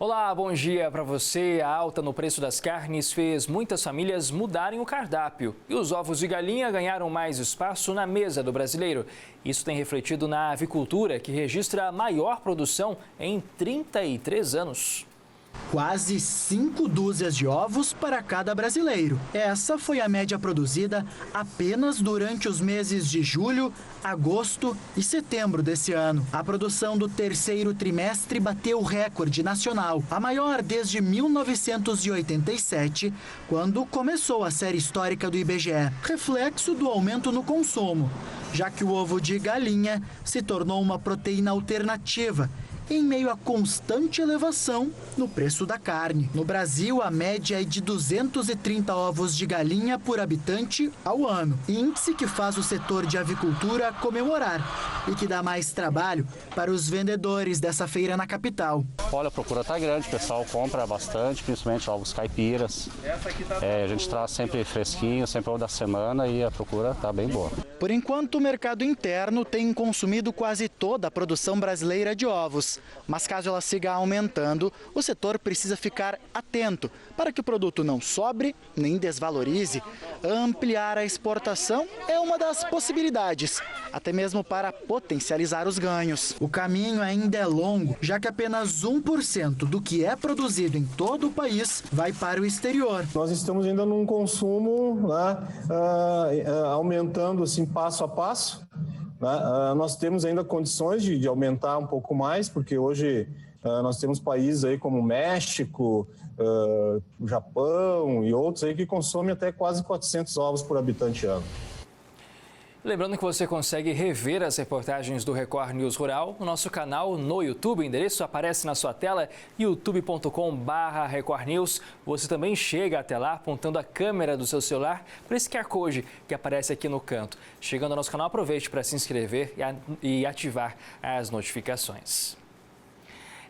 Olá, bom dia para você. A alta no preço das carnes fez muitas famílias mudarem o cardápio e os ovos de galinha ganharam mais espaço na mesa do brasileiro. Isso tem refletido na avicultura, que registra a maior produção em 33 anos. Quase 5 dúzias de ovos para cada brasileiro. Essa foi a média produzida apenas durante os meses de julho, agosto e setembro desse ano. A produção do terceiro trimestre bateu o recorde nacional, a maior desde 1987, quando começou a série histórica do IBGE, reflexo do aumento no consumo, já que o ovo de galinha se tornou uma proteína alternativa em meio à constante elevação no preço da carne. No Brasil, a média é de 230 ovos de galinha por habitante ao ano, índice que faz o setor de avicultura comemorar e que dá mais trabalho para os vendedores dessa feira na capital. Olha, a procura está grande, o pessoal compra bastante, principalmente ovos caipiras. A gente traz sempre fresquinho, sempre ovo da semana e a procura está bem boa. Por enquanto, o mercado interno tem consumido quase toda a produção brasileira de ovos. Mas caso ela siga aumentando, o setor precisa ficar atento para que o produto não sobre nem desvalorize. Ampliar a exportação é uma das possibilidades, até mesmo para potencializar os ganhos. O caminho ainda é longo, já que apenas 1% do que é produzido em todo o país vai para o exterior. Nós estamos ainda num consumo aumentando assim, passo a passo. Nós temos ainda condições de aumentar um pouco mais, porque hoje nós temos países aí como México, Japão e outros aí que consomem até quase 400 ovos por habitante ano. Lembrando que você consegue rever as reportagens do Record News Rural no nosso canal no YouTube. O endereço aparece na sua tela, youtube.com/Record News. Você também chega até lá apontando a câmera do seu celular para esse QR Code que aparece aqui no canto. Chegando ao nosso canal, aproveite para se inscrever e ativar as notificações.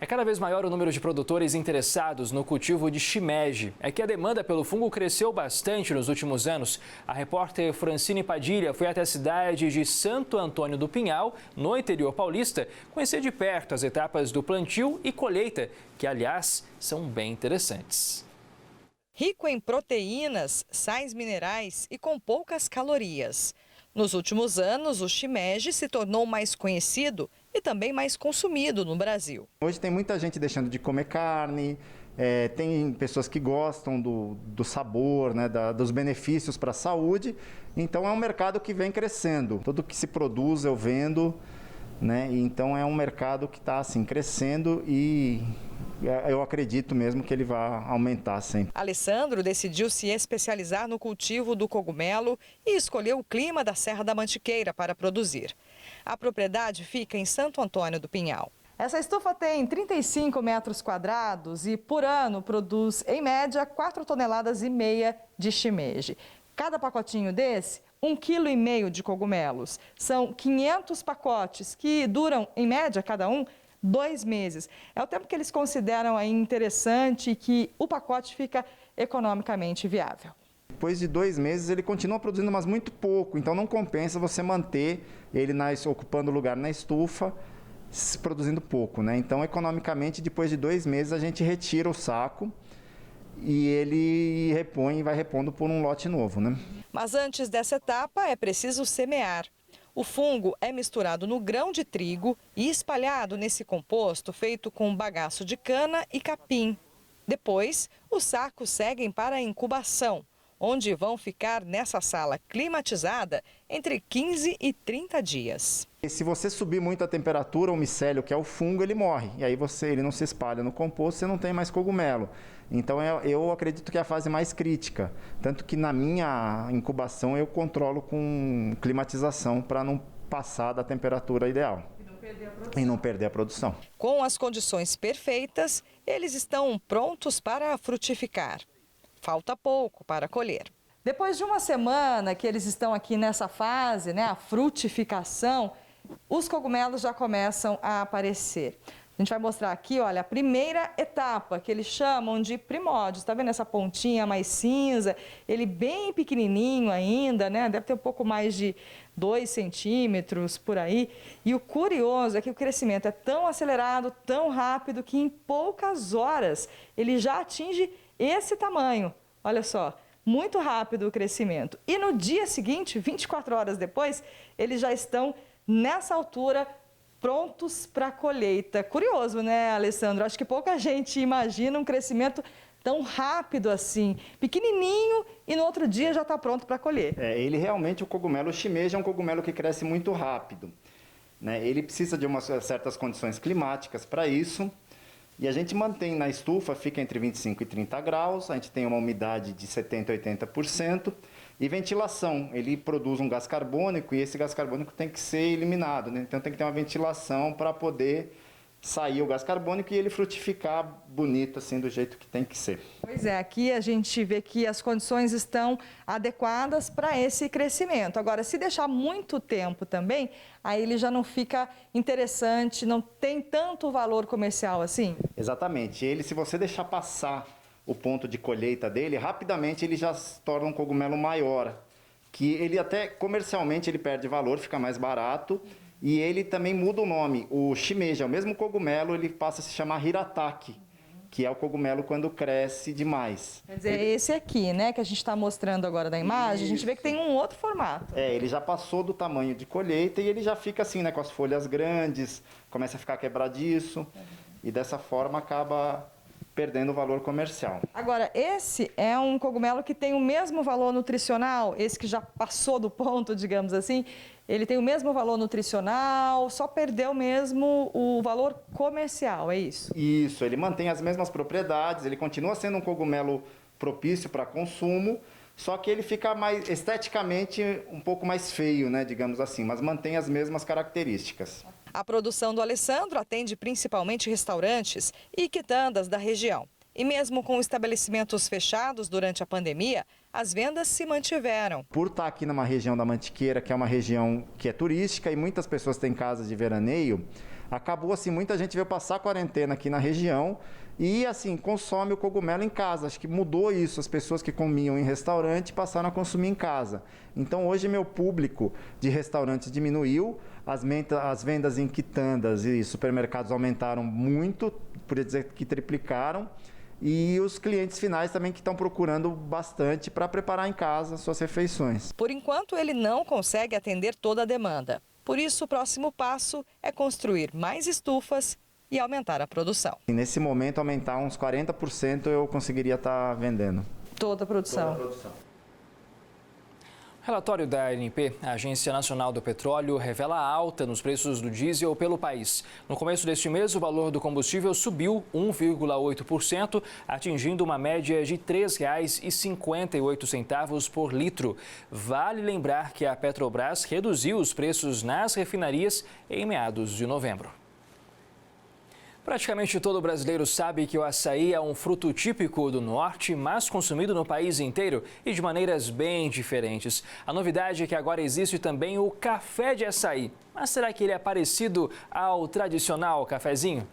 É cada vez maior o número de produtores interessados no cultivo de shimeji. É que a demanda pelo fungo cresceu bastante nos últimos anos. A repórter Francine Padilha foi até a cidade de Santo Antônio do Pinhal, no interior paulista, conhecer de perto as etapas do plantio e colheita, que, aliás, são bem interessantes. Rico em proteínas, sais minerais e com poucas calorias. Nos últimos anos, o shimeji se tornou mais conhecido e também mais consumido no Brasil. Hoje tem muita gente deixando de comer carne, tem pessoas que gostam do sabor, né, dos benefícios para a saúde. Então é um mercado que vem crescendo. Tudo que se produz eu vendo, né? Então é um mercado que está assim, crescendo e eu acredito mesmo que ele vai aumentar sempre. Alessandro decidiu se especializar no cultivo do cogumelo e escolheu o clima da Serra da Mantiqueira para produzir. A propriedade fica em Santo Antônio do Pinhal. Essa estufa tem 35 metros quadrados e por ano produz, em média, 4,5 toneladas de shimeji. Cada pacotinho desse, 1,5 kg de cogumelos. São 500 pacotes que duram, em média, cada um, 2 meses. É o tempo que eles consideram aí interessante e que o pacote fica economicamente viável. Depois de 2 meses ele continua produzindo, mas muito pouco, então não compensa você manter ele ocupando lugar na estufa, produzindo pouco, né? Então economicamente depois de 2 meses a gente retira o saco e ele repõe e vai repondo por um lote novo, né? Mas antes dessa etapa é preciso semear. O fungo é misturado no grão de trigo e espalhado nesse composto feito com bagaço de cana e capim. Depois, os sacos seguem para a incubação, onde vão ficar nessa sala climatizada entre 15 e 30 dias. E se você subir muito a temperatura, o micélio, que é o fungo, ele morre. E aí ele não se espalha no composto, você não tem mais cogumelo. Então eu acredito que é a fase mais crítica. Tanto que na minha incubação eu controlo com climatização para não passar da temperatura ideal. E não perder a produção. Com as condições perfeitas, eles estão prontos para frutificar. Falta pouco para colher. Depois de uma semana que eles estão aqui nessa fase, né, a frutificação, os cogumelos já começam a aparecer. A gente vai mostrar aqui, olha, a primeira etapa, que eles chamam de primórdios. Está vendo essa pontinha mais cinza? Ele bem pequenininho ainda, né? Deve ter um pouco mais de 2 centímetros por aí. E o curioso é que o crescimento é tão acelerado, tão rápido, que em poucas horas ele já atinge esse tamanho. Olha só, muito rápido o crescimento. E no dia seguinte, 24 horas depois, eles já estão nessa altura, prontos para a colheita. Curioso, né, Alessandro? Acho que pouca gente imagina um crescimento tão rápido assim, pequenininho, e no outro dia já está pronto para colher. Ele realmente, o cogumelo shimeji é um cogumelo que cresce muito rápido, né? Ele precisa de certas condições climáticas para isso, e a gente mantém na estufa, fica entre 25 e 30 graus, a gente tem uma umidade de 70% a 80%, e ventilação, ele produz um gás carbônico e esse gás carbônico tem que ser eliminado, né? Então tem que ter uma ventilação para poder sair o gás carbônico e ele frutificar bonito, assim, do jeito que tem que ser. Pois é, aqui a gente vê que as condições estão adequadas para esse crescimento. Agora, se deixar muito tempo também, aí ele já não fica interessante, não tem tanto valor comercial assim? Exatamente. Ele, se você deixar passar o ponto de colheita dele, rapidamente ele já se torna um cogumelo maior, que ele até comercialmente ele perde valor, fica mais barato, e ele também muda o nome. O shimeji é o mesmo cogumelo, ele passa a se chamar hirataki, que é o cogumelo quando cresce demais. Quer dizer, esse aqui, né, que a gente está mostrando agora na imagem, a gente vê que tem um outro formato. Ele já passou do tamanho de colheita e ele já fica assim, né, com as folhas grandes, começa a ficar quebradiço, e dessa forma acaba perdendo o valor comercial. Agora, esse é um cogumelo que tem o mesmo valor nutricional, esse que já passou do ponto, digamos assim, ele tem o mesmo valor nutricional, só perdeu mesmo o valor comercial, é isso? Isso, ele mantém as mesmas propriedades, ele continua sendo um cogumelo propício para consumo, só que ele fica mais esteticamente um pouco mais feio, né, digamos assim, mas mantém as mesmas características. A produção do Alessandro atende principalmente restaurantes e quitandas da região. E mesmo com estabelecimentos fechados durante a pandemia, as vendas se mantiveram. Por estar aqui numa região da Mantiqueira, que é uma região que é turística e muitas pessoas têm casas de veraneio, acabou assim, muita gente veio passar a quarentena aqui na região e assim, consome o cogumelo em casa. Acho que mudou isso, as pessoas que comiam em restaurante passaram a consumir em casa. Então hoje meu público de restaurantes diminuiu, as vendas em quitandas e supermercados aumentaram muito, por dizer que triplicaram. E os clientes finais também que estão procurando bastante para preparar em casa suas refeições. Por enquanto, ele não consegue atender toda a demanda. Por isso, o próximo passo é construir mais estufas e aumentar a produção. E nesse momento, aumentar uns 40% eu conseguiria estar vendendo. Toda a produção. Toda a produção. Relatório da ANP, a Agência Nacional do Petróleo, revela alta nos preços do diesel pelo país. No começo deste mês, o valor do combustível subiu 1,8%, atingindo uma média de R$ 3,58 por litro. Vale lembrar que a Petrobras reduziu os preços nas refinarias em meados de novembro. Praticamente todo brasileiro sabe que o açaí é um fruto típico do norte, mas consumido no país inteiro e de maneiras bem diferentes. A novidade é que agora existe também o café de açaí. Mas será que ele é parecido ao tradicional cafezinho?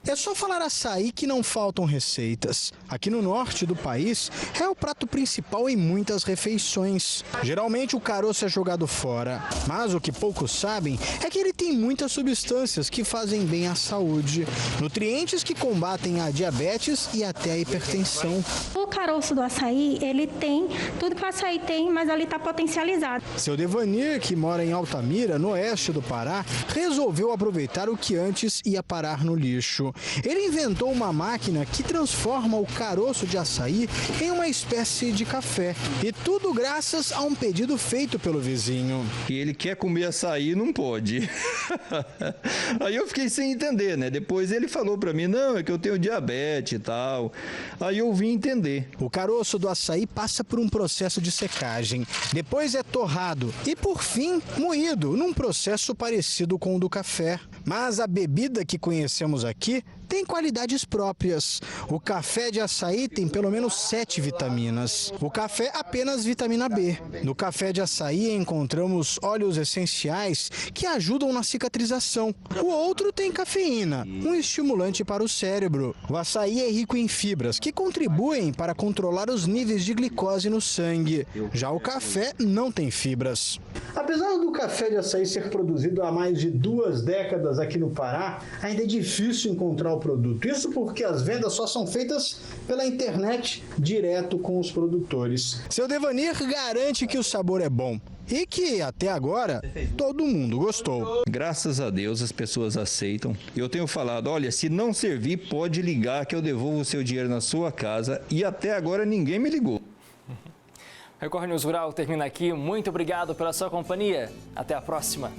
É só falar açaí que não faltam receitas. Aqui no norte do país, é o prato principal em muitas refeições. Geralmente o caroço é jogado fora, mas o que poucos sabem é que ele tem muitas substâncias que fazem bem à saúde. Nutrientes que combatem a diabetes e até a hipertensão. O caroço do açaí, ele tem tudo que o açaí tem, mas ali está potencializado. Seu Devanir, que mora em Altamira, no oeste do Pará, resolveu aproveitar o que antes ia parar no lixo. Ele inventou uma máquina que transforma o caroço de açaí em uma espécie de café. E tudo graças a um pedido feito pelo vizinho. E ele quer comer açaí, não pode. Aí eu fiquei sem entender, né? Depois ele falou pra mim, não, é que eu tenho diabetes e tal. Aí eu vim entender. O caroço do açaí passa por um processo de secagem. Depois é torrado e, por fim, moído, num processo parecido com o do café. Mas a bebida que conhecemos aqui tem qualidades próprias. O café de açaí tem pelo menos 7 vitaminas. O café apenas vitamina B. No café de açaí encontramos óleos essenciais que ajudam na cicatrização. O outro tem cafeína, um estimulante para o cérebro. O açaí é rico em fibras que contribuem para controlar os níveis de glicose no sangue. Já o café não tem fibras. Apesar do café de açaí ser produzido há mais de 2 décadas aqui no Pará, ainda é difícil encontrar o produto. Isso porque as vendas só são feitas pela internet, direto com os produtores. Seu Devanir garante que o sabor é bom e que, até agora, todo mundo gostou. Graças a Deus as pessoas aceitam. Eu tenho falado, olha, se não servir, pode ligar que eu devolvo o seu dinheiro na sua casa, e até agora ninguém me ligou. Record News Rural termina aqui. Muito obrigado pela sua companhia. Até a próxima.